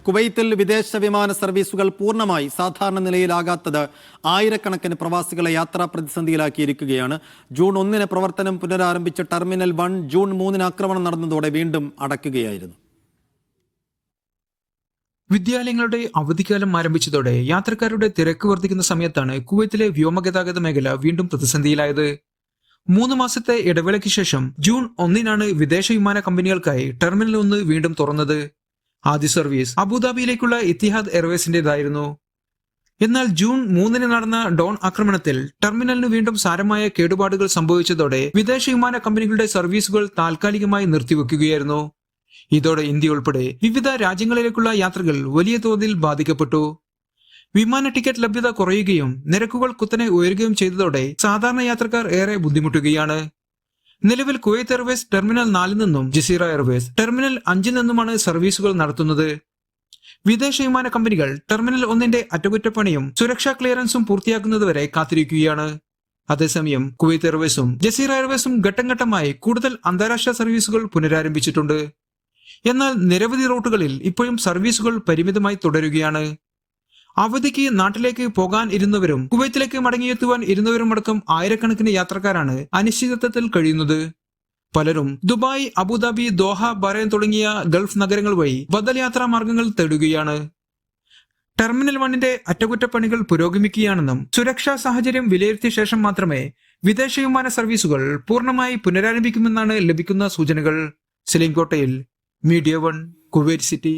കുവൈത്തിൽ വിദേശ വിമാന സർവീസുകൾ പൂർണ്ണമായി സാധാരണ നിലയിലാകാത്തത് ആയിരക്കണക്കിന് പ്രവാസികളെ യാത്രാ പ്രതിസന്ധിയിലാക്കിയിരിക്കുകയാണ്. ജൂൺ 1 പ്രവർത്തനം പുനരാരംഭിച്ച ടെർമിനൽ 1 ജൂൺ 3 ആക്രമണം നടന്നതോടെ വീണ്ടും അടയ്ക്കുകയായിരുന്നു. വിദ്യാലയങ്ങളുടെ അവധിക്കാലം ആരംഭിച്ചതോടെ യാത്രക്കാരുടെ തിരക്ക് വർദ്ധിക്കുന്ന സമയത്താണ് കുവൈത്തിലെ വ്യോമഗതാഗത മേഖല വീണ്ടും പ്രതിസന്ധിയിലായത്. 3 മാസത്തെ ഇടവേളയ്ക്ക് ശേഷം ജൂൺ 1 വിദേശ വിമാന കമ്പനികൾക്കായി ടെർമിനൽ 1 വീണ്ടും തുറന്നത്. ആദ്യ സർവീസ് അബുദാബിയിലേക്കുള്ള ഇത്തിഹാദ് എയർവേസിന്റേതായിരുന്നു. എന്നാൽ ജൂൺ 3 നടന്ന ഡോൺ ആക്രമണത്തിൽ ടെർമിനലിന് വീണ്ടും സാരമായ കേടുപാടുകൾ സംഭവിച്ചതോടെ വിദേശ വിമാന കമ്പനികളുടെ സർവീസുകൾ താൽക്കാലികമായി നിർത്തിവെക്കുകയായിരുന്നു. ഇതോടെ ഇന്ത്യ ഉൾപ്പെടെ വിവിധ രാജ്യങ്ങളിലേക്കുള്ള യാത്രകൾ വലിയ തോതിൽ ബാധിക്കപ്പെട്ടു. വിമാന ടിക്കറ്റ് ലഭ്യത കുറയുകയും നിരക്കുകൾ കുത്തനെ ഉയരുകയും ചെയ്തതോടെ സാധാരണ യാത്രക്കാർ ഏറെ ബുദ്ധിമുട്ടുകയാണ്. നിലവിൽ കുവൈത്ത് എയർവേസ് ടെർമിനൽ 4 നിന്നും ജസീറ എയർവേസ് ടെർമിനൽ 5 നിന്നുമാണ് സർവീസുകൾ നടത്തുന്നത്. വിദേശ വിമാന കമ്പനികൾ ടെർമിനൽ 1 അറ്റകുറ്റപ്പണിയും സുരക്ഷാ ക്ലിയറൻസും പൂർത്തിയാക്കുന്നതുവരെ കാത്തിരിക്കുകയാണ്. അതേസമയം കുവൈത്ത് എയർവേസും ജസീറ എയർവേസും ഘട്ടം ഘട്ടമായി കൂടുതൽ അന്താരാഷ്ട്ര സർവീസുകൾ പുനരാരംഭിച്ചിട്ടുണ്ട്. എന്നാൽ നിരവധി റൂട്ടുകളിൽ ഇപ്പോഴും സർവീസുകൾ പരിമിതമായി തുടരുകയാണ്. അവധിക്ക് നാട്ടിലേക്ക് പോകാൻ ഇരുന്നവരും കുവൈത്തിലേക്ക് മടങ്ങിയെത്തുവാൻ ഇരുന്നവരുമടക്കം ആയിരക്കണക്കിന് യാത്രക്കാരാണ് അനിശ്ചിതത്വത്തിൽ കഴിയുന്നത്. പലരും ദുബായ്, അബുദാബി, ദോഹ, ബഹ്റൈൻ തുടങ്ങിയ ഗൾഫ് നഗരങ്ങൾ വഴി ബദൽ യാത്രാ മാർഗങ്ങൾ തേടുകയാണ്. ടെർമിനൽ 1 അറ്റകുറ്റപ്പണികൾ പുരോഗമിക്കുകയാണെന്നും സുരക്ഷാ സാഹചര്യം വിലയിരുത്തിയ ശേഷം മാത്രമേ വിദേശ വിമാന സർവീസുകൾ പൂർണ്ണമായി പുനരാരംഭിക്കുമെന്നാണ് ലഭിക്കുന്ന സൂചനകൾ. സലീം കോട്ടയിൽ, മീഡിയ 1, കുവൈറ്റ് സിറ്റി.